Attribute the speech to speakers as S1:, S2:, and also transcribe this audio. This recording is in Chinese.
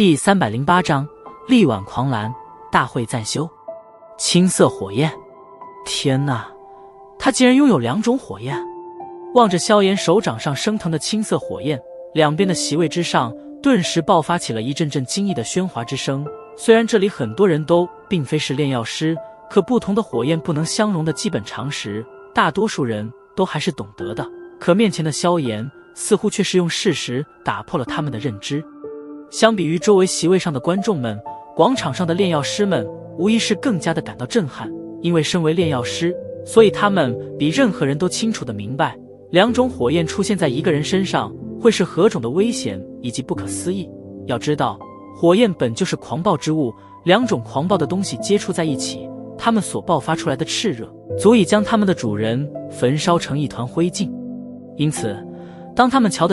S1: 第308章力挽狂澜，大会暂休。青色火焰，天哪，他竟然拥有2种火焰！望着萧炎手掌上升腾的青色火焰，两边的席位之上顿时爆发起了一阵阵惊异的喧哗之声。虽然这里很多人都并非是炼药师，可不同的火焰不能相容的基本常识，大多数人都还是懂得的。可面前的萧炎似乎却是用事实打破了他们的认知。相比于周围席位上的观众们，广场上的炼药师们无疑是更加的感到震撼。因为身为炼药师，所以他们比任何人都清楚地明白2种火焰出现在一个人身上会是何种的危险以及不可思议。要知道，火焰本就是狂暴之物，2种狂暴的东西接触在一起，它们所爆发出来的炽热足以将它们的主人焚烧成一团灰烬。因此当他们瞧得